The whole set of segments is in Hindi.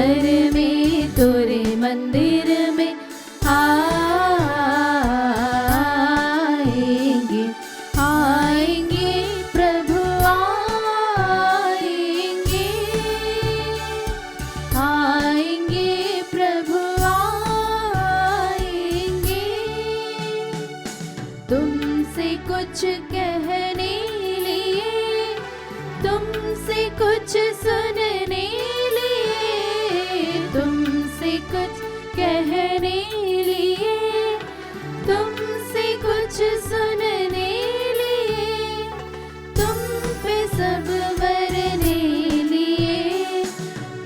घर में तोरे मंदिर में आएंगे, आएंगे प्रभु आएंगे, आएंगे प्रभु आएंगे। तुमसे कुछ कहने लिए, तुमसे कुछ सुनने लिए, तुमसे कुछ कहने लिए, तुमसे कुछ सुनने लिए, तुम पे सब मरने लिए,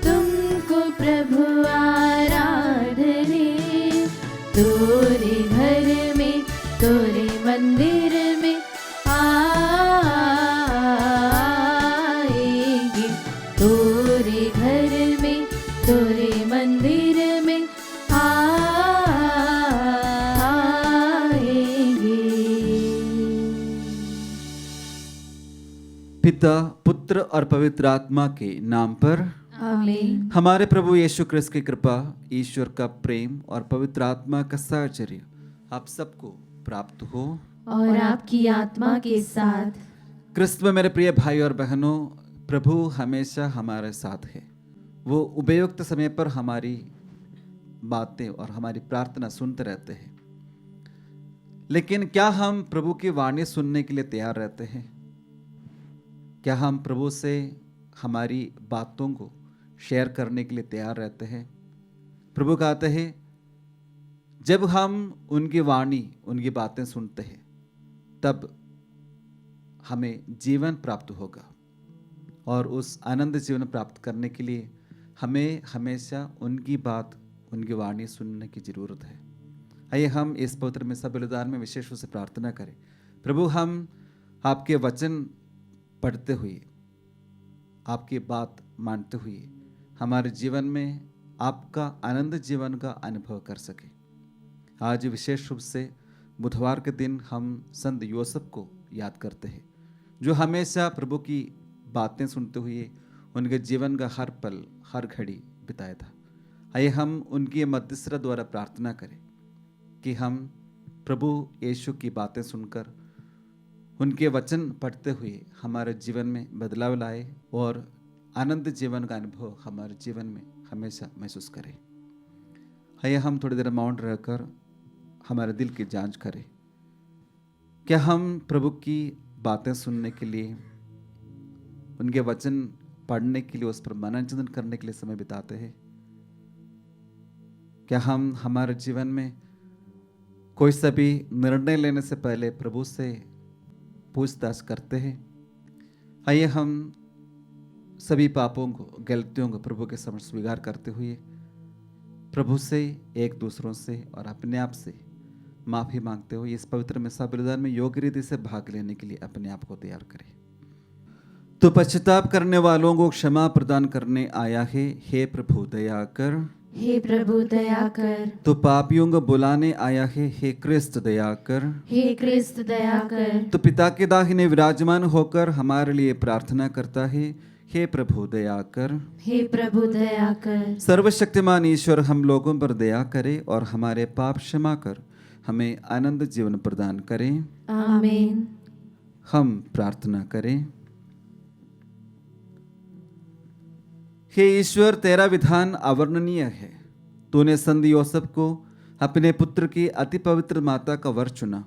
तुमको प्रभु आराधने। तोरे घर में तोरे मंदिर में आएंगे, तोरे घर में तोरे मंदिर में आएंगे। पिता, पुत्र और पवित्र आत्मा के नाम पर आमीन। हमारे प्रभु यीशु क्रिस्त की कृपा, ईश्वर का प्रेम और पवित्र आत्मा का साहचर्य आप सबको प्राप्त हो। और आपकी आत्मा के साथ। क्रिस्त में मेरे प्रिय भाई और बहनों, प्रभु हमेशा हमारे साथ है। वो उपयुक्त समय पर हमारी बातें और हमारी प्रार्थना सुनते रहते हैं। लेकिन क्या हम प्रभु की वाणी सुनने के लिए तैयार रहते हैं? क्या हम प्रभु से हमारी बातों को शेयर करने के लिए तैयार रहते हैं? प्रभु कहते हैं, जब हम उनकी वाणी, उनकी बातें सुनते हैं, तब हमें जीवन प्राप्त होगा। और उस आनंद जीवन प्राप्त करने के लिए हमें हमेशा उनकी बात, उनकी वाणी सुनने की जरूरत है। आइए हम इस पवित्र मिसा बलिदान में विशेष रूप से प्रार्थना करें। प्रभु, हम आपके वचन पढ़ते हुए, आपकी बात मानते हुए हमारे जीवन में आपका आनंद जीवन का अनुभव कर सके। आज विशेष रूप से बुधवार के दिन हम संत यूसुफ को याद करते हैं, जो हमेशा प्रभु की बातें सुनते हुए उनके जीवन का हर पल, हर घड़ी बिताया था। आइए हम उनकी मध्यस्थता द्वारा प्रार्थना करें कि हम प्रभु यीशु की बातें सुनकर, उनके वचन पढ़ते हुए हमारे जीवन में बदलाव लाए और आनंद जीवन का अनुभव हमारे जीवन में हमेशा महसूस करें। आइए हम थोड़ी देर मौन रहकर हमारे दिल की जांच करें। क्या हम प्रभु की बातें सुनने के लिए, उनके वचन पढ़ने के लिए, उस पर मनन करने के लिए समय बिताते हैं? क्या हम हमारे जीवन में कोई सा भी निर्णय लेने से पहले प्रभु से पूछताछ करते हैं? आइए हम सभी पापों को, गलतियों को प्रभु के समक्ष स्वीकार करते हुए प्रभु से, एक दूसरों से और अपने आप से माफी मांगते हुए इस पवित्र मिसा बलिदान में योग्य रीति से भाग लेने के लिए अपने आप को तैयार करें। तो पश्चाताप करने वालों को क्षमा प्रदान करने आया है, हे प्रभु दया कर। हे प्रभु दया कर। तो पापियों को बुलाने आया है, हे क्रिस्त दया कर। हे क्रिस्त दया कर। तो पिता के दाहिने विराजमान होकर हमारे लिए प्रार्थना करता है, हे प्रभु दया कर। हे प्रभु दया कर। सर्वशक्तिमान ईश्वर हम लोगों पर दया करे और हमारे पाप क्षमा कर हमें आनंद जीवन प्रदान करें। आमीन। हम प्रार्थना करें। हे ईश्वर, तेरा विधान अवर्णनीय है। तूने संत यूसुफ को अपने पुत्र की अति पवित्र माता का वर चुना।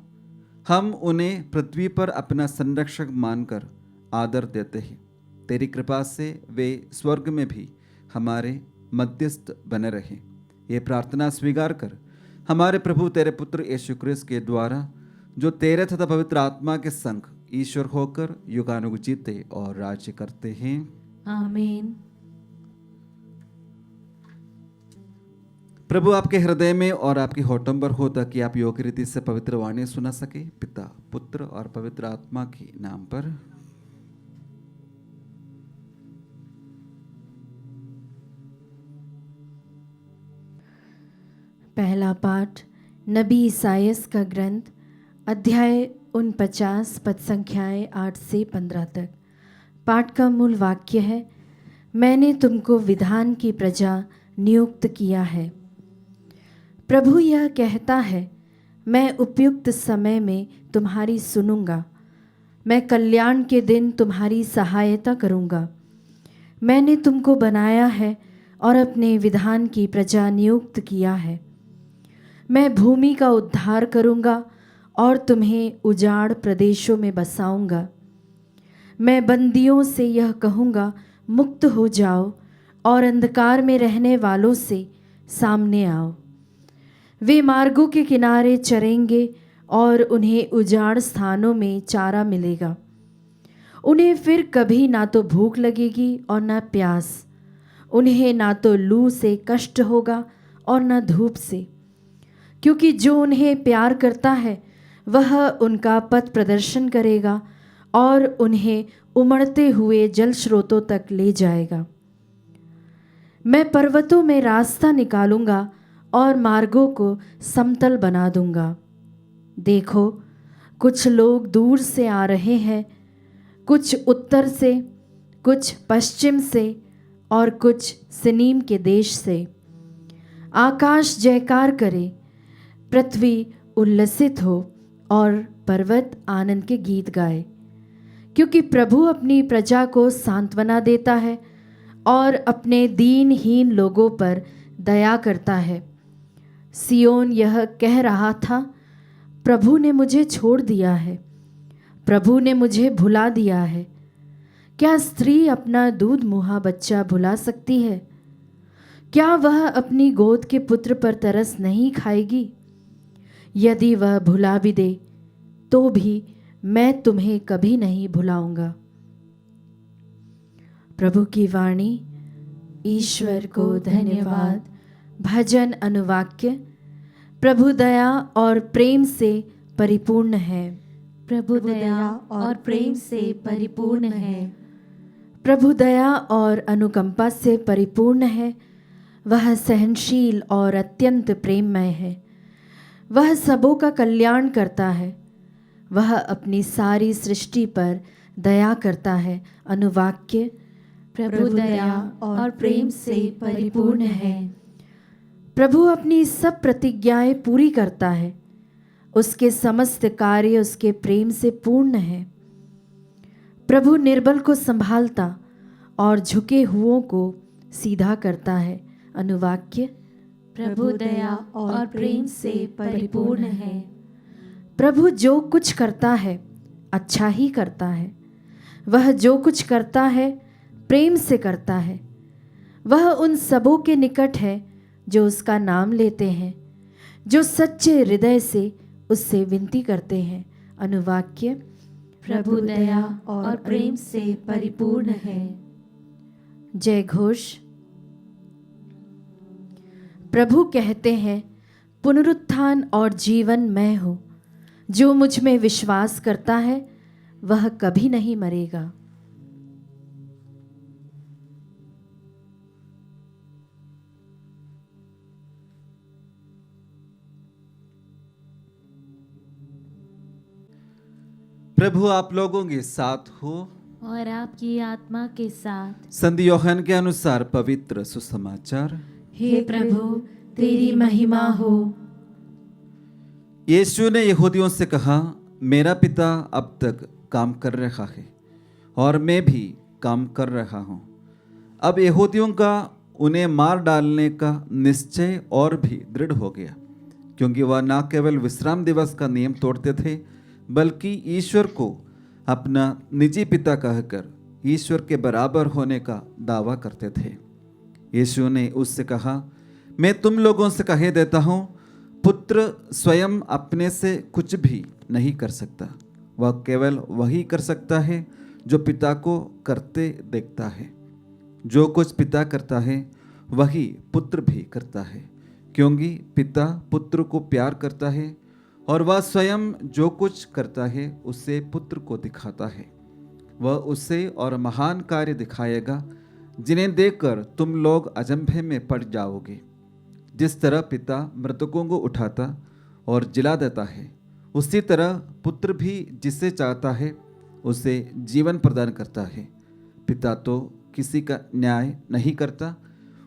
हम उन्हें पृथ्वी पर अपना संरक्षक मानकर आदर देते हैं। तेरी कृपा से वे स्वर्ग में भी हमारे मध्यस्थ बने रहे। ये प्रार्थना स्वीकार कर हमारे प्रभु तेरे पुत्र यीशु क्रिस्त के द्वारा, जो तेरे तथा पवित्र आत्मा के संग ईश्वर होकर युगानुग जीते और राज्य करते हैं। आमीन। प्रभु आपके हृदय में और आपकी होठों पर हो, ताकि आप योग्य रीति से पवित्र वाणी सुना सके। पिता, पुत्र और पवित्र आत्मा के नाम पर। पहला पाठ नबी ईसायास का ग्रंथ, अध्याय 49, पद संख्याएं 8 से 15 तक। पाठ का मूल वाक्य है, मैंने तुमको विधान की प्रजा नियुक्त किया है। प्रभु यह कहता है, मैं उपयुक्त समय में तुम्हारी सुनूंगा, मैं कल्याण के दिन तुम्हारी सहायता करूंगा। मैंने तुमको बनाया है और अपने विधान की प्रजा नियुक्त किया है। मैं भूमि का उद्धार करूंगा और तुम्हें उजाड़ प्रदेशों में बसाऊंगा। मैं बंदियों से यह कहूँगा, मुक्त हो जाओ, और अंधकार में रहने वालों से सामने आओ। वे मार्गों के किनारे चरेंगे और उन्हें उजाड़ स्थानों में चारा मिलेगा। उन्हें फिर कभी ना तो भूख लगेगी और ना प्यास। उन्हें ना तो लू से कष्ट होगा और ना धूप से, क्योंकि जो उन्हें प्यार करता है वह उनका पथ प्रदर्शन करेगा और उन्हें उमड़ते हुए जल स्रोतों तक ले जाएगा। मैं पर्वतों में रास्ता निकालूंगा और मार्गों को समतल बना दूंगा। देखो, कुछ लोग दूर से आ रहे हैं, कुछ उत्तर से, कुछ पश्चिम से और कुछ सिनीम के देश से। आकाश जयकार करे, पृथ्वी उल्लसित हो और पर्वत आनंद के गीत गाए, क्योंकि प्रभु अपनी प्रजा को सांत्वना देता है और अपने दीनहीन लोगों पर दया करता है। सियोन यह कह रहा था, प्रभु ने मुझे छोड़ दिया है, प्रभु ने मुझे भुला दिया है। क्या स्त्री अपना दूध मुहा बच्चा भुला सकती है? क्या वह अपनी गोद के पुत्र पर तरस नहीं खाएगी? यदि वह भुला भी दे तो भी मैं तुम्हें कभी नहीं भुलाऊंगा। प्रभु की वाणी। ईश्वर को धन्यवाद। भजन अनुवाक्य। प्रभु दया और प्रेम से परिपूर्ण है। प्रभु दया और प्रेम से परिपूर्ण है। प्रभु दया और अनुकंपा से परिपूर्ण है। वह सहनशील और अत्यंत प्रेममय है। वह सबों का कल्याण करता है। वह अपनी सारी सृष्टि पर दया करता है। अनुवाक्य। प्रभु दया और प्रेम से परिपूर्ण है। प्रभु अपनी सब प्रतिज्ञाएं पूरी करता है। उसके समस्त कार्य उसके प्रेम से पूर्ण है। प्रभु निर्बल को संभालता और झुके हुओं को सीधा करता है। अनुवाक्य। प्रभु दया और प्रेम से परिपूर्ण है। प्रभु जो कुछ करता है अच्छा ही करता है। वह जो कुछ करता है प्रेम से करता है। वह उन सबों के निकट है जो उसका नाम लेते हैं, जो सच्चे हृदय से उससे विनती करते हैं। अनुवाक्य। प्रभु दया और प्रेम से परिपूर्ण है। जय घोष। प्रभु कहते हैं, पुनरुत्थान और जीवन मैं हूँ। जो मुझ में विश्वास करता है वह कभी नहीं मरेगा। प्रभु आप लोगों के साथ हो और आपकी आत्मा के साथ। संत यूहन्ना के अनुसार पवित्र सुसमाचार। हे प्रभु, तेरी महिमा हो। यीशु ने यहूदियों से कहा, मेरा पिता अब तक काम कर रहा है और मैं भी काम कर रहा हूँ। अब यहूदियों का उन्हें मार डालने का निश्चय और भी दृढ़ हो गया, क्योंकि वह न केवल विश्राम दिवस का नियम तोड़ते थे, बल्कि ईश्वर को अपना निजी पिता कहकर ईश्वर के बराबर होने का दावा करते थे। यीशु ने उससे कहा, मैं तुम लोगों से कह देता हूँ, पुत्र स्वयं अपने से कुछ भी नहीं कर सकता। वह केवल वही कर सकता है जो पिता को करते देखता है। जो कुछ पिता करता है वही पुत्र भी करता है, क्योंकि पिता पुत्र को प्यार करता है और वह स्वयं जो कुछ करता है उससे पुत्र को दिखाता है। वह उससे और महान कार्य दिखाएगा जिन्हें देखकर तुम लोग अचंभे में पड़ जाओगे। जिस तरह पिता मृतकों को उठाता और जिला देता है, उसी तरह पुत्र भी जिसे चाहता है उसे जीवन प्रदान करता है। पिता तो किसी का न्याय नहीं करता,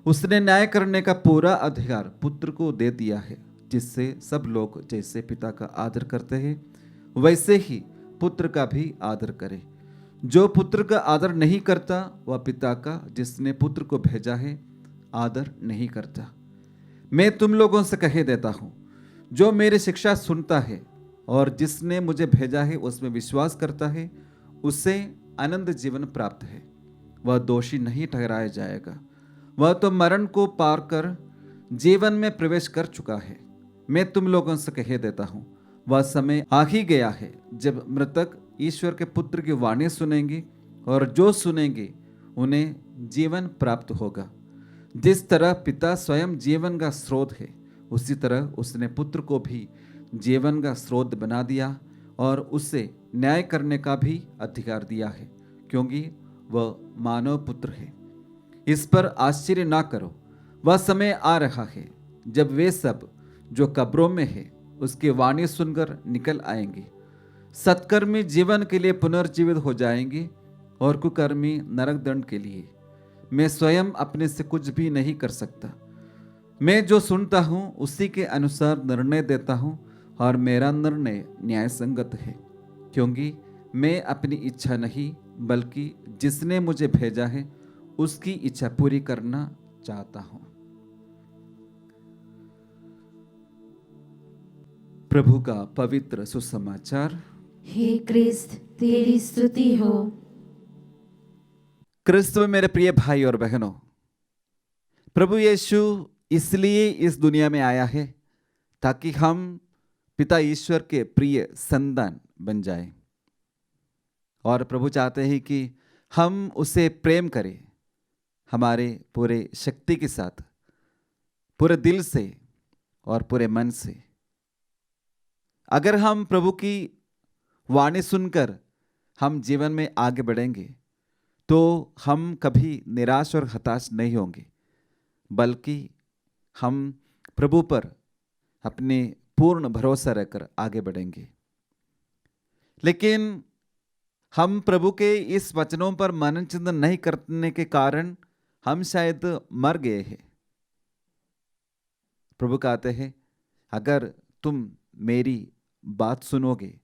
उसने न्याय करने का पूरा अधिकार पुत्र को दे दिया है, जिससे सब लोग जैसे पिता का आदर करते हैं वैसे ही पुत्र का भी आदर करे। जो पुत्र का आदर नहीं करता वह पिता का जिसने पुत्र को भेजा है आदर नहीं करता। मैं तुम लोगों से कह देता हूं, जो मेरी शिक्षा सुनता है और जिसने मुझे भेजा है उसमें विश्वास करता है उसे अनंत जीवन प्राप्त है। वह दोषी नहीं ठहराया जाएगा, वह तो मरण को पार कर जीवन में प्रवेश कर चुका है। मैं तुम लोगों से कह देता हूं, वह समय आ ही गया है जब मृतक ईश्वर के पुत्र की वाणी सुनेंगे और जो सुनेंगे उन्हें जीवन प्राप्त होगा। जिस तरह पिता स्वयं जीवन का स्रोत है, उसी तरह उसने पुत्र को भी जीवन का स्रोत बना दिया और उसे न्याय करने का भी अधिकार दिया है, क्योंकि वह मानव पुत्र है। इस पर आश्चर्य ना करो, वह समय आ रहा है जब वे सब जो कब्रों में है उसकी वाणी सुनकर निकल आएंगे। सत्कर्मी जीवन के लिए पुनर्जीवित हो जाएंगे और कुकर्मी नरक दंड के लिए। मैं स्वयं अपने से कुछ भी नहीं कर सकता, मैं जो सुनता हूं उसी के अनुसार निर्णय देता हूं और मेरा निर्णय न्याय संगत है, क्योंकि मैं अपनी इच्छा नहीं बल्कि जिसने मुझे भेजा है उसकी इच्छा पूरी करना चाहता हूं। प्रभु का पवित्र सुसमाचार। हे क्रिस्त, तेरी स्तुति हो। क्रिस्त में मेरे प्रिय भाई और बहनों, प्रभु यीशु इसलिए इस दुनिया में आया है ताकि हम पिता ईश्वर के प्रिय संतान बन जाएं। और प्रभु चाहते हैं कि हम उसे प्रेम करें हमारे पूरे शक्ति के साथ, पूरे दिल से और पूरे मन से। अगर हम प्रभु की वाणी सुनकर हम जीवन में आगे बढ़ेंगे तो हम कभी निराश और हताश नहीं होंगे, बल्कि हम प्रभु पर अपने पूर्ण भरोसा रखकर आगे बढ़ेंगे। लेकिन हम प्रभु के इस वचनों पर मनन चिंतन नहीं करने के कारण हम शायद मर गए हैं। प्रभु कहते हैं, अगर तुम मेरी बात सुनोगे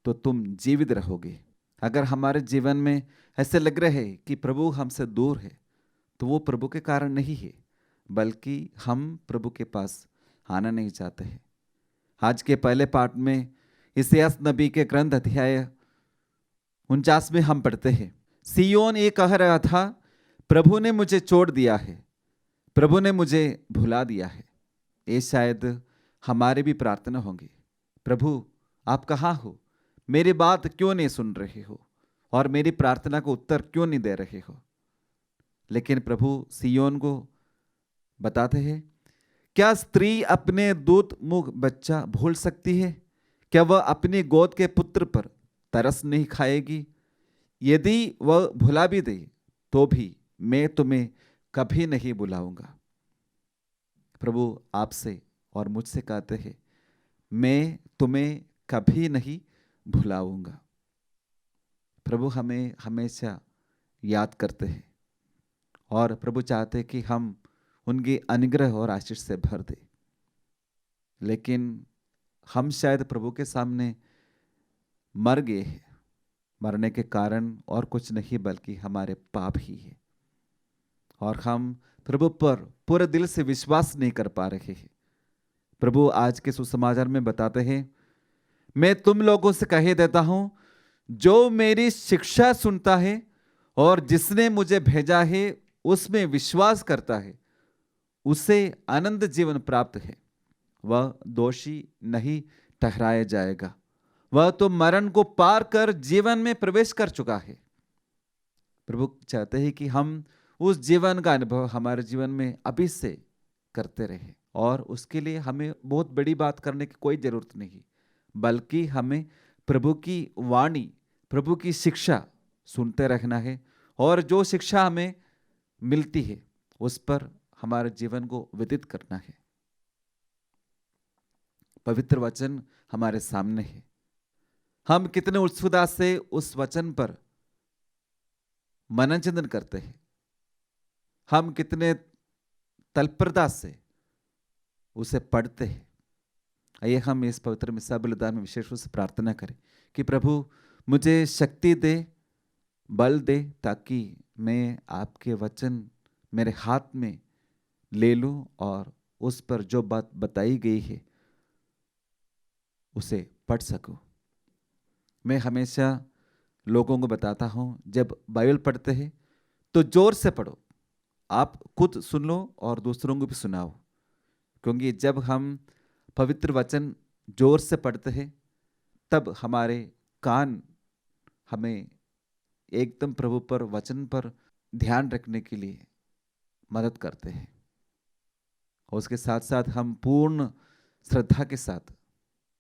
तो तुम जीवित रहोगे। अगर हमारे जीवन में ऐसे लग रहे है कि प्रभु हमसे दूर है, तो वो प्रभु के कारण नहीं है, बल्कि हम प्रभु के पास आना नहीं चाहते हैं। आज के पहले पाठ में इसायास नबी के ग्रंथ अध्याय 49 में हम पढ़ते हैं, सियोन ये कह रहा था, प्रभु ने मुझे छोड़ दिया है, प्रभु ने मुझे भुला दिया है। ये शायद हमारी भी प्रार्थना होंगी, प्रभु आप कहाँ हो, मेरी बात क्यों नहीं सुन रहे हो और मेरी प्रार्थना को उत्तर क्यों नहीं दे रहे हो। लेकिन प्रभु सियोन को बताते हैं, क्या स्त्री अपने दूध मुख बच्चा भूल सकती है? क्या वह अपनी गोद के पुत्र पर तरस नहीं खाएगी? यदि वह भुला भी दे तो भी मैं तुम्हें कभी नहीं बुलाऊंगा। प्रभु आपसे और मुझसे कहते हैं, मैं तुम्हें कभी नहीं भुलाऊंगा। प्रभु हमें हमेशा याद करते हैं और प्रभु चाहते हैं कि हम उनके अनुग्रह और आशीष से भर दे। लेकिन हम शायद प्रभु के सामने मर गए हैं। मरने के कारण और कुछ नहीं बल्कि हमारे पाप ही है, और हम प्रभु पर पूरे दिल से विश्वास नहीं कर पा रहे हैं। प्रभु आज के सुसमाचार में बताते हैं, मैं तुम लोगों से कह देता हूं, जो मेरी शिक्षा सुनता है और जिसने मुझे भेजा है उसमें विश्वास करता है उसे अनंत जीवन प्राप्त है। वह दोषी नहीं ठहराया जाएगा, वह तो मरण को पार कर जीवन में प्रवेश कर चुका है। प्रभु चाहते हैं कि हम उस जीवन का अनुभव हमारे जीवन में अभी से करते रहे, और उसके लिए हमें बहुत बड़ी बात करने की कोई जरूरत नहीं, बल्कि हमें प्रभु की वाणी, प्रभु की शिक्षा सुनते रहना है, और जो शिक्षा हमें मिलती है उस पर हमारे जीवन को व्यतीत करना है। पवित्र वचन हमारे सामने है, हम कितने उत्सुकता से उस वचन पर मनन चिंतन करते हैं, हम कितने तत्परता से उसे पढ़ते हैं। आइए हम इस पवित्र मिसा बलिदान में विशेष रूप से प्रार्थना करें कि प्रभु मुझे शक्ति दे, बल दे, ताकि मैं आपके वचन मेरे हाथ में ले लूं और उस पर जो बात बताई गई है उसे पढ़ सकूं। मैं हमेशा लोगों को बताता हूं, जब बाइबल पढ़ते हैं तो जोर से पढ़ो, आप खुद सुन लो और दूसरों को भी सुनाओ, क्योंकि जब हम पवित्र वचन जोर से पढ़ते हैं तब हमारे कान हमें एकदम प्रभु पर, वचन पर ध्यान रखने के लिए मदद करते हैं। और उसके साथ साथ हम पूर्ण श्रद्धा के साथ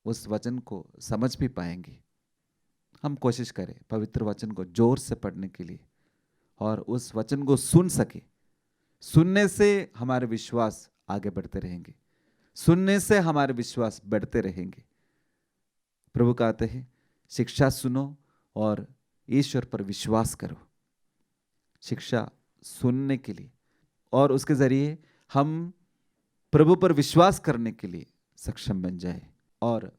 उस वचन को समझ भी पाएंगे। हम कोशिश करें पवित्र वचन को जोर से पढ़ने के लिए और उस वचन को सुन सके। सुनने से हमारे विश्वास आगे बढ़ते रहेंगे, सुनने से हमारे विश्वास बढ़ते रहेंगे। प्रभु कहते हैं शिक्षा सुनो और ईश्वर पर विश्वास करो। शिक्षा सुनने के लिए और उसके जरिए हम प्रभु पर विश्वास करने के लिए सक्षम बन जाए और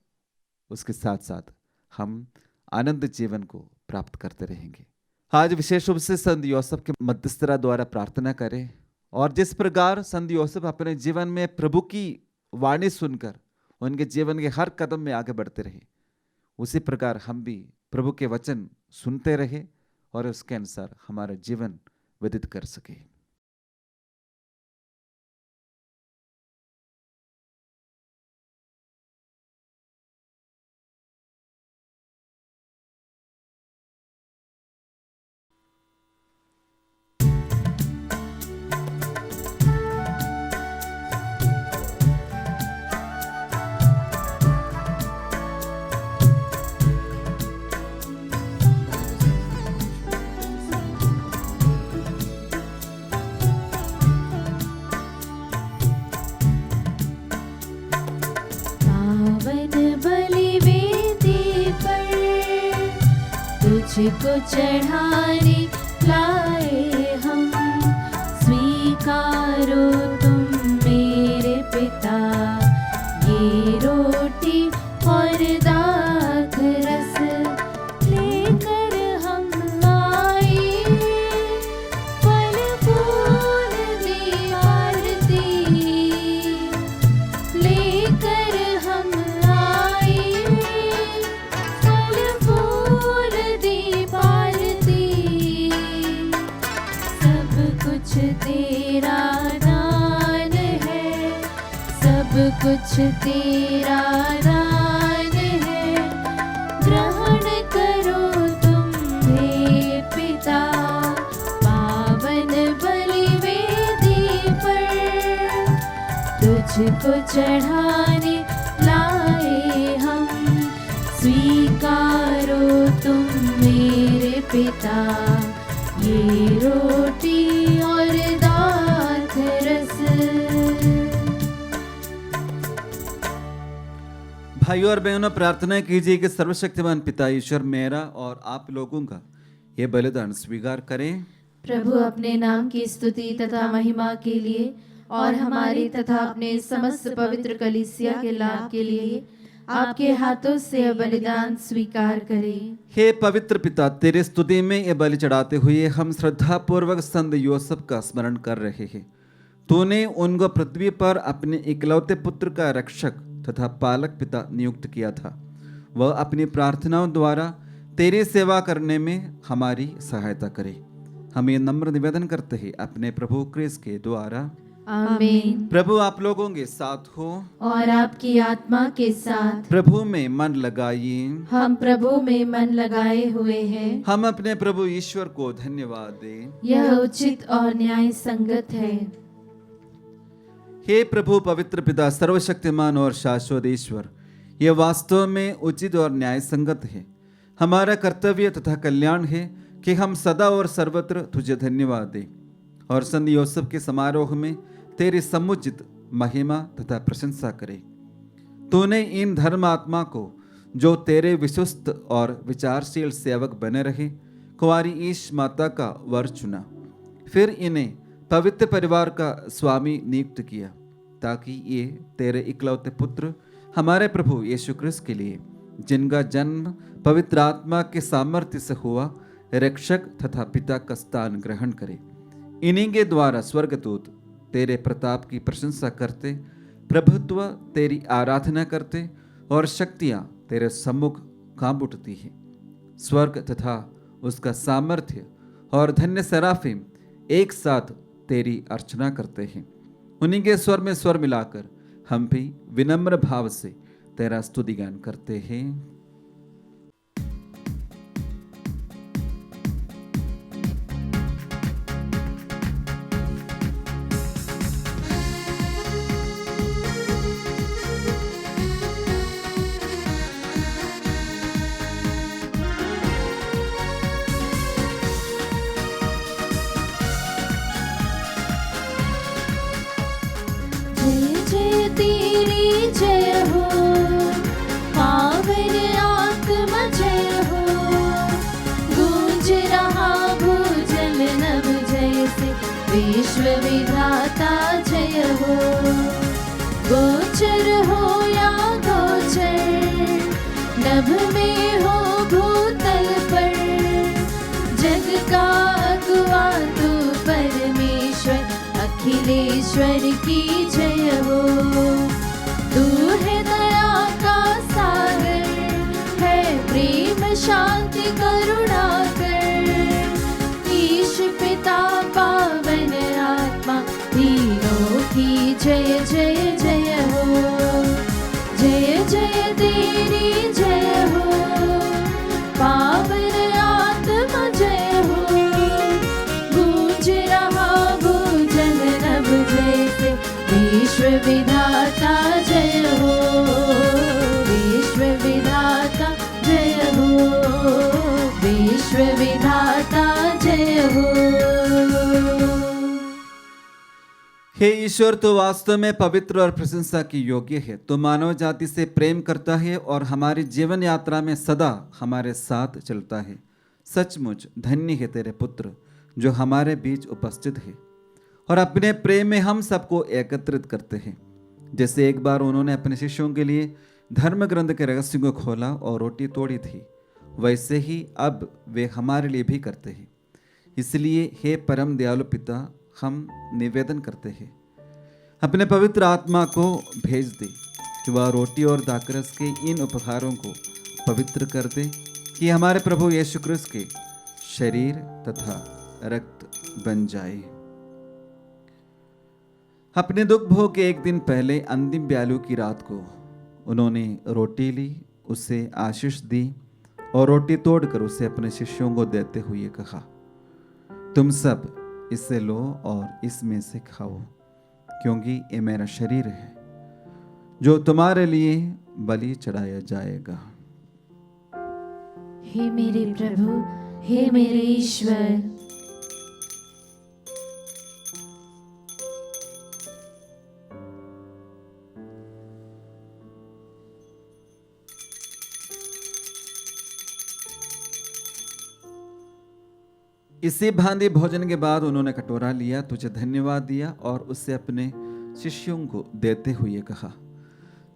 उसके साथ साथ हम आनंद जीवन को प्राप्त करते रहेंगे। आज विशेष रूप से संत योसेफ के मध्यस्थता द्वारा प्रार्थना करें और जिस प्रकार संत योसेफ अपने जीवन में प्रभु की वाणी सुनकर उनके जीवन के हर कदम में आगे बढ़ते रहे, उसी प्रकार हम भी प्रभु के वचन सुनते रहे और उसके अनुसार हमारा जीवन व्यतीत कर सके। तुझको चढ़ाने लाए हम, स्वीकारो तुम मेरे पिता, ये रोटी और दाख रस लेकर हम आए, फल फूल दी आरती लेकर हम आए, फल फूल दी आरती। सब कुछ तेरा दान है, सब कुछ तेरा दान है, ग्रहण करो तुम हे पिता, पावन बलिवेदी पर तुझको चढ़ाने लाए हम, स्वीकारो तुम मेरे पिता, ये रोटी और दाख रस। भाइयों और बहनों, प्रार्थना कीजिए कि सर्वशक्तिमान पिता ईश्वर मेरा और आप लोगों का ये बलिदान स्वीकार करें। प्रभु अपने नाम की स्तुति तथा महिमा के लिए और हमारी तथा अपने समस्त पवित्र कलीसिया के लाभ के लिए आपके हाथों से यह बलिदान स्वीकार करें। हे पवित्र पिता, तेरे स्तुति में ये बलि चढ़ाते हुए हम श्रद्धा पूर्वक संत योसेफ का स्मरण कर रहे हैं। तूने उनको पृथ्वी पर अपने इकलौते पुत्र का रक्षक तथा पालक पिता नियुक्त किया था। वह अपनी प्रार्थनाओं द्वारा तेरी सेवा करने में हमारी सहायता करे। हम ये नम्र निवेदन करते हैं अपने प्रभु क्रिस्त के द्वारा, आमीन। प्रभु आप लोगों के साथ हो और आपकी आत्मा के साथ। प्रभु में मन लगाइए। हम प्रभु में मन लगाए हुए हैं। हम अपने प्रभु ईश्वर को धन्यवाद दें। यह उचित और न्याय संगत है। हे प्रभु पवित्र पिता, सर्वशक्तिमान और शाश्वत ईश्वर, यह वास्तव में उचित और न्याय संगत है। हमारा कर्तव्य तथा कल्याण है कि हम सदा और सर्वत्र तुझे धन्यवाद दें और संत योसेफ के समारोह में तेरी समुचित महिमा तथा प्रशंसा करें। तूने इन धर्मात्मा को, जो तेरे विश्वस्त और विचारशील सेवक बने रहे, कुंवारी ईश माता का वर चुना। फिर इन्हें पवित्र परिवार का स्वामी नियुक्त किया, ताकि ये तेरे इकलौते पुत्र हमारे प्रभु यीशु क्रिस्त के लिए, जिनका जन्म पवित्र आत्मा के सामर्थ्य से हुआ, रक्षक तथा पिता का स्थान ग्रहण करे। इन्हीं के द्वारा स्वर्गदूत तेरे प्रताप की प्रशंसा करते, प्रभुत्व तेरी आराधना करते और शक्तियां तेरे सम्मुख कांप उठती हैं। स्वर्ग तथा उसका सामर्थ्य और धन्य सराफिम एक साथ तेरी अर्चना करते हैं। उन्हीं के स्वर में स्वर मिलाकर हम भी विनम्र भाव से तेरा स्तुति गान करते हैं। जय जय तेरी जय हो, पावन आत्मा जय हो। गूंज रहा भूजल नभ जैसे, विश्व विधाता जय हो। गोचर हो या गोचर, नभ में हो भूतल पर, जग का अगुआ तू परमेश्वर, अखिलेश्वर की जय हो। तू है दया का सागर, है प्रेम शांति करुणा कर। ईश पिता पावन आत्मा, तीनों की जय जय जय हो। जय जय तेरी जय हो, पावन आत्मा जय हो। गूंज रहा भूजल नभ जैसे, विश्व विधाता जय हो। विश्व विधाता जय हो, विश्व विधाता जय हो। हे ईश्वर, तो वास्तव में पवित्र और प्रशंसा की योग्य है। तो मानव जाति से प्रेम करता है और हमारी जीवन यात्रा में सदा हमारे साथ चलता है। सचमुच धन्य है तेरे पुत्र जो हमारे बीच उपस्थित है और अपने प्रेम में हम सबको एकत्रित करते हैं। जैसे एक बार उन्होंने अपने शिष्यों के लिए धर्म ग्रंथ के रहस्यों को खोला और रोटी तोड़ी थी, वैसे ही अब वे हमारे लिए भी करते हैं। इसलिए हे परम दयालु पिता, हम निवेदन करते हैं, अपने पवित्र आत्मा को भेज दे कि वह रोटी और दाखरस के इन उपहारों को पवित्र कर दे, कि हमारे प्रभु यीशु क्रिस्त के शरीर तथा रक्त बन जाए। अपने दुख भोग के एक दिन पहले अंतिम ब्यालू की रात को उन्होंने रोटी ली, उसे आशीष दी और रोटी तोड़कर उसे अपने शिष्यों को देते हुए कहा, तुम सब इसे लो और इसमें से खाओ, क्योंकि ये मेरा शरीर है जो तुम्हारे लिए बलि चढ़ाया जाएगा। हे मेरे प्रभु, हे मेरे ईश्वर। इसी भांति भोजन के बाद उन्होंने कटोरा लिया, तुझे धन्यवाद दिया और उससे अपने शिष्यों को देते हुए कहा,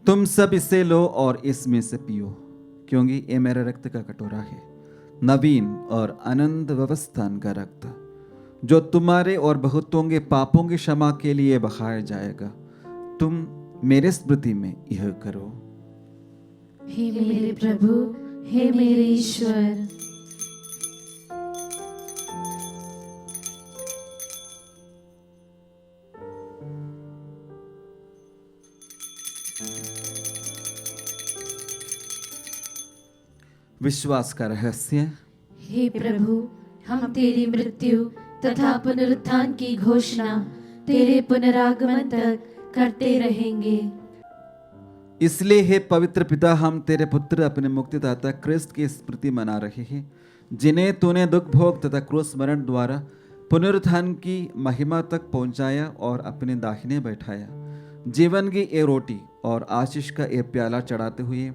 तुम सब इसे लो और इसमें से पियो, क्योंकि ये मेरे रक्त का कटोरा है, नवीन और अनंत व्यवस्थान का रक्त, जो तुम्हारे और बहुतों के पापों की क्षमा के लिए बहाया जाएगा। तुम मेरे स्मृति में यह करो। हे मेरे प्रभु, हे मेरे ईश्वर। विश्वास का रहस्य। हे प्रभु, हम तेरी मृत्यु तथा पुनरुत्थान की घोषणा तेरे पुनरागमन तक करते रहेंगे। इसलिए हे पवित्र पिता, हम तेरे पुत्र अपने मुक्तिदाता क्रिस्त की स्मृति मना रहे हैं, जिन्हें तूने दुख भोग तथा क्रूस मरण द्वारा पुनरुत्थान की महिमा तक पहुंचाया और अपने दाहिने बैठाया। जीवन की ये रोटी और आशीष का ये प्याला चढ़ाते हुए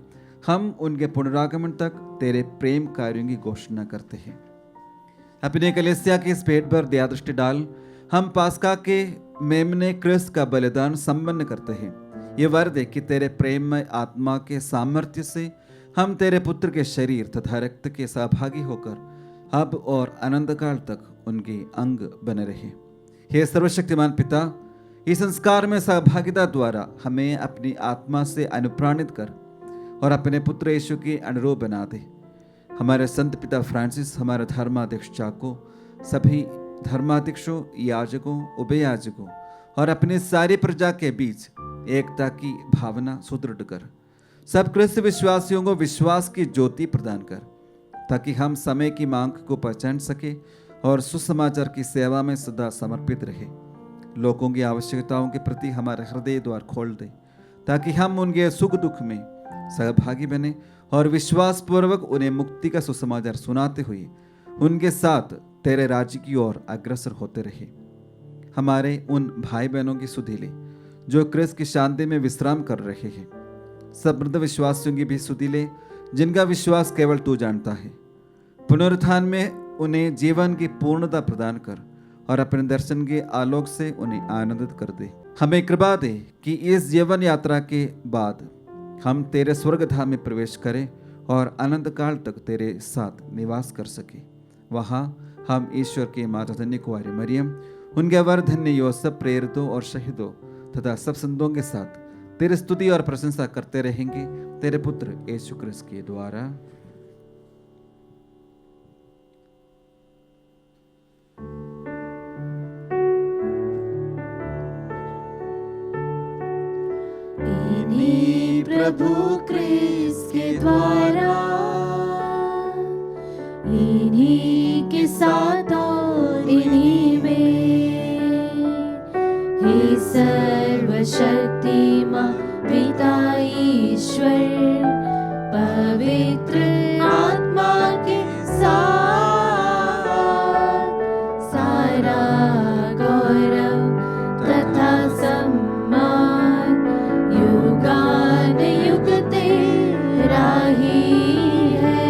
हम उनके पुनरागमन तक तेरे प्रेम कार्यों की घोषणा करते हैं। अपने कलीसिया के इस पेट पर दया दृष्टि डाल हम पास्का के मेमने क्रिस्त का बलिदान संपन्न करते हैं। ये वर दे कि तेरे प्रेममय आत्मा के सामर्थ्य से हम तेरे पुत्र के शरीर तथा रक्त के सहभागी होकर अब और अनंत काल तक उनके अंग बने रहे। हे सर्वशक्तिमान पिता, इस संस्कार में सहभागिता द्वारा हमें अपनी आत्मा से अनुप्राणित कर और अपने पुत्र यीशु के अनुरूप बना दे। हमारे संत पिता फ्रांसिस, हमारे धर्माध्यक्ष चाको, सभी धर्माध्यक्षों, याजकों, उपयाजकों और अपनी सारी प्रजा के बीच एकता की भावना सुदृढ़ कर सब क्रिस्त विश्वासियों को विश्वास की ज्योति प्रदान कर, ताकि हम समय की मांग को पहचान सके और सुसमाचार की सेवा में सदा समर्पित रहे। लोगों की आवश्यकताओं के प्रति हमारे हृदय द्वार खोल दे, ताकि हम उनके सुख दुख में सहभागी बने और विश्वास पूर्वक उन्हें मुक्ति का सुसमाचार सुनाते हुए उनके साथ तेरे राज्य की ओर अग्रसर होते रहे। हमारे उन भाई बहनों की सुधि ले जो क्रिस्त की शांति में विश्राम कर रहे हैं। सब मृत विश्वासियों की भी सुधि ले जिनका विश्वास केवल तू जानता है। पुनरुत्थान में उन्हें जीवन की पूर्णता प्रदान कर और अपने दर्शन के आलोक से उन्हें आनंदित कर दे। हमें कृपा दे कि इस जीवन यात्रा के बाद हम तेरे स्वर्ग धाम में प्रवेश करें और अनंत काल तक तेरे साथ निवास कर सके। वहाँ हम ईश्वर के माता धन्य कुंवारी मरियम, उनके वर धन्य योसेफ, प्रेरितों और शहीदों तथा सब संतों के साथ तेरी स्तुति और प्रशंसा करते रहेंगे, तेरे पुत्र यीशु क्रिस्त के द्वारा। इन्हीं प्रभु क्रिस्त के द्वारा, इन्हीं के साथ और इन्हीं में, हे सर्वशक्तिमान पिता ईश्वर, पवित्र आत्मा के साथ सारा गौरव तथा सम्मान युगानुयुग तेरा ही है।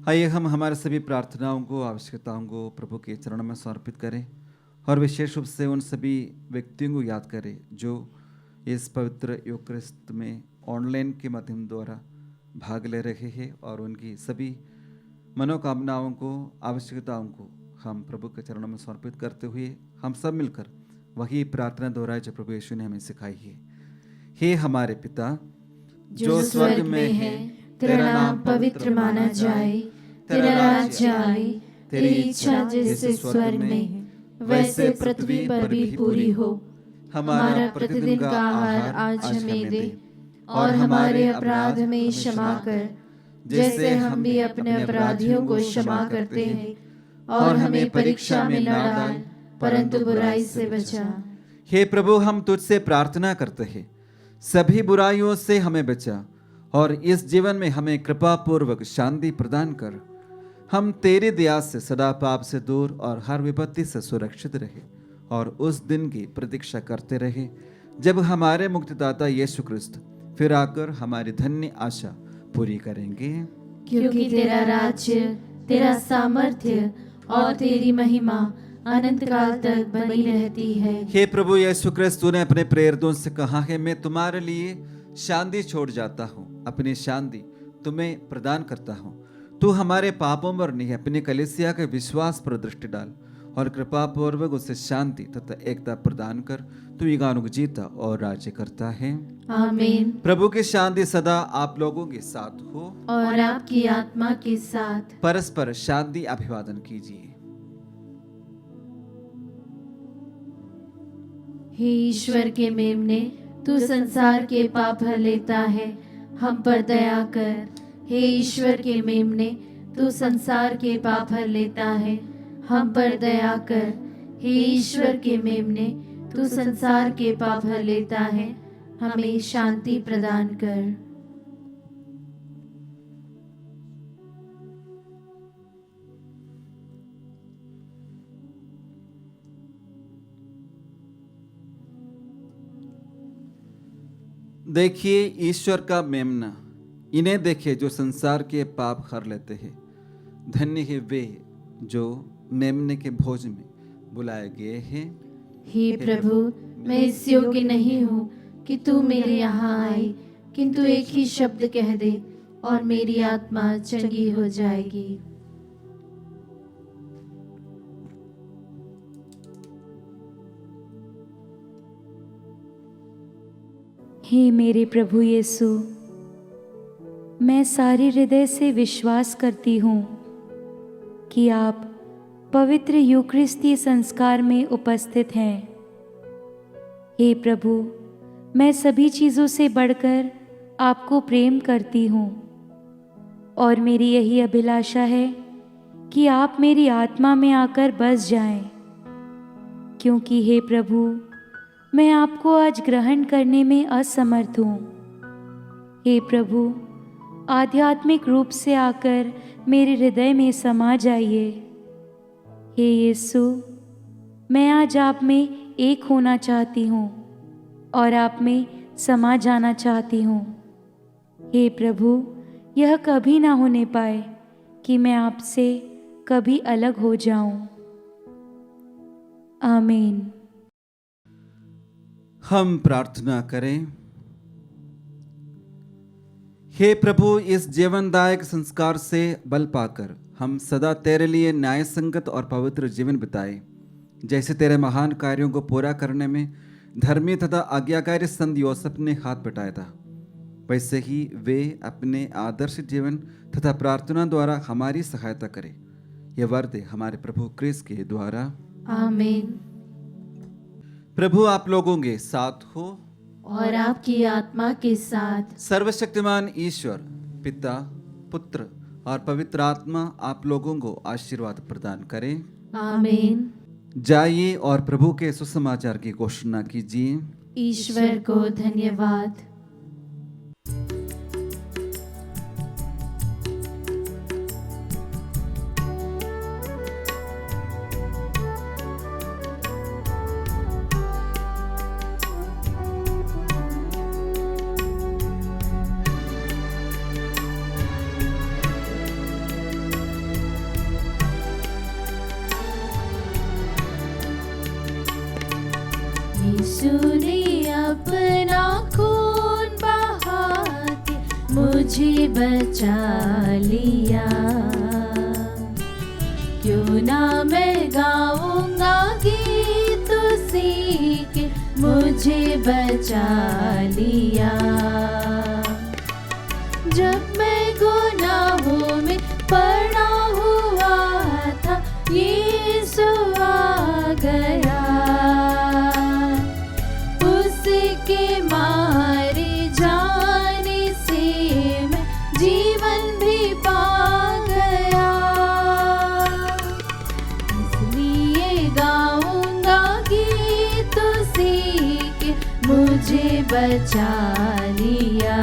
आइए हम हमारे सभी प्रार्थनाओं को, आवश्यकताओं को प्रभु के चरणों में समर्पित करें और विशेष रूप से उन सभी व्यक्तियों को याद करें जो इस पवित्र यूकरिस्त में ऑनलाइन के माध्यम द्वारा भाग ले रहे हैं और उनकी सभी मनोकामनाओं को, आवश्यकताओं को हम प्रभु के चरणों में समर्पित करते हुए हम सब मिलकर वही प्रार्थना दोहराए जो प्रभु यीशु ने हमें सिखाई है। हे हमारे पिता जो स्वर्ग में है, तेरा नाम पवित्र माना जाए, तेरा राज्य आए, तेरी इच्छा जैसे स्वर्ग में है वैसे पृथ्वी पर भी पूरी हो। हमारा प्रतिदिन का आहार आज हमें दे और हमारे अपराध में क्षमा कर, जैसे हम भी अपने अपराधियों को क्षमा करते हैं, और हमें परीक्षा में न डाल परंतु बुराई से बचा। हे प्रभु, हम तुझसे प्रार्थना करते हैं, सभी बुराइयों से हमें बचा और इस जीवन में हमें कृपा पूर्वक शांति प्रदान कर। हम तेरी दया से सदा पाप से दूर और हर विपत्ति से सुरक्षित रहे और उस दिन की प्रतीक्षा करते रहे जब हमारे मुक्तिदाता यीशु क्रिस्त फिर आकर हमारी धन्य आशा पूरी करेंगे। क्योंकि तेरा राज्य, तेरा सामर्थ्य और तेरी महिमा अनंत काल तक बनी रहती है। हे प्रभु यीशु क्रिस्त, तूने अपने प्रेरितों से कहा है, मैं तुम्हारे लिए शांति छोड़ जाता हूँ, अपनी शांति तुम्हें प्रदान करता हूँ। तू हमारे पापों पर नहीं, अपनी कलीसिया के विश्वास पर दृष्टि डाल और कृपा पूर्वक उसे शांति तथा एकता प्रदान कर। तू युगानुग जीता और राज्य करता है। आमीन। प्रभु की शांति सदा आप लोगों के साथ हो और आपकी आत्मा के साथ। परस्पर शांति अभिवादन कीजिए। हे ईश्वर के मेमने, तू संसार के पाप हर लेता है, हम पर दया कर। हे ईश्वर के मेमने, तू संसार के पाप हर लेता है, हम पर दया कर। हे ईश्वर के मेमने, तू संसार के पाप हर लेता है, हमें शांति प्रदान कर। देखिए ईश्वर का मेमना, इन्हें देखिए जो संसार के पाप हर लेते हैं। धन्य है वे जो मेमने के भोज में बुलाए गए हैं। हे प्रभु, मैं इस योग्य नहीं हूँ कि तू मेरे यहाँ आए, किंतु एक ही शब्द कह दे और मेरी आत्मा चंगी हो जाएगी। हे मेरे प्रभु यीशु, मैं सारे हृदय से विश्वास करती हूँ कि आप पवित्र यूकरिस्ती संस्कार में उपस्थित हैं। हे प्रभु, मैं सभी चीज़ों से बढ़कर आपको प्रेम करती हूँ और मेरी यही अभिलाषा है कि आप मेरी आत्मा में आकर बस जाएं, क्योंकि हे प्रभु, मैं आपको आज ग्रहण करने में असमर्थ हूँ। हे प्रभु, आध्यात्मिक रूप से आकर मेरे हृदय में समा जाइए। हे यीशु, मैं आज आप में एक होना चाहती हूँ और आप में समा जाना चाहती हूँ। हे प्रभु, यह कभी ना होने पाए कि मैं आपसे कभी अलग हो जाऊं। आमीन। हम प्रार्थना करें। हे प्रभु, इस जीवनदायक संस्कार से बल पाकर हम सदा तेरे लिए न्याय संगत और पवित्र जीवन बिताए। जैसे तेरे महान कार्यों को पूरा करने में धर्मी तथा आज्ञाकारी संत योसेफ ने हाथ बटाया था, वैसे ही वे अपने आदर्श जीवन तथा प्रार्थना द्वारा हमारी सहायता करें। यह वर दे हमारे प्रभु क्रिस्त के द्वारा। आमीन। प्रभु आप लोगों के साथ हो और आपकी आत्मा के साथ। सर्वशक्तिमान ईश्वर पिता, पुत्र और पवित्र आत्मा आप लोगों को आशीर्वाद प्रदान करें। आमीन। जाइए और प्रभु के सुसमाचार की घोषणा कीजिए। ईश्वर को धन्यवाद। यीशु ने अपना खून बहा के मुझे बचा लिया। क्यों ना मैं गाऊंगा गीत उसी के, मुझे बचा लिया। जब मैं गुनाहों में पड़ा हुआ था, यीशु आ गया। उसके मारे जाने से मैं जीवन भी पा गया। इसलिए गाऊंगा गीत उसी के, मुझे बचा लिया।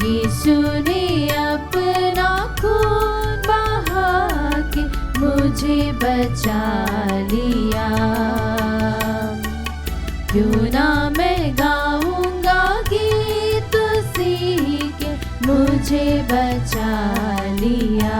यीशु ने अपना खून बहा के मुझे बचा लिया। क्यों ना मैं गाऊंगा गीत उसी के, मुझे बचा लिया।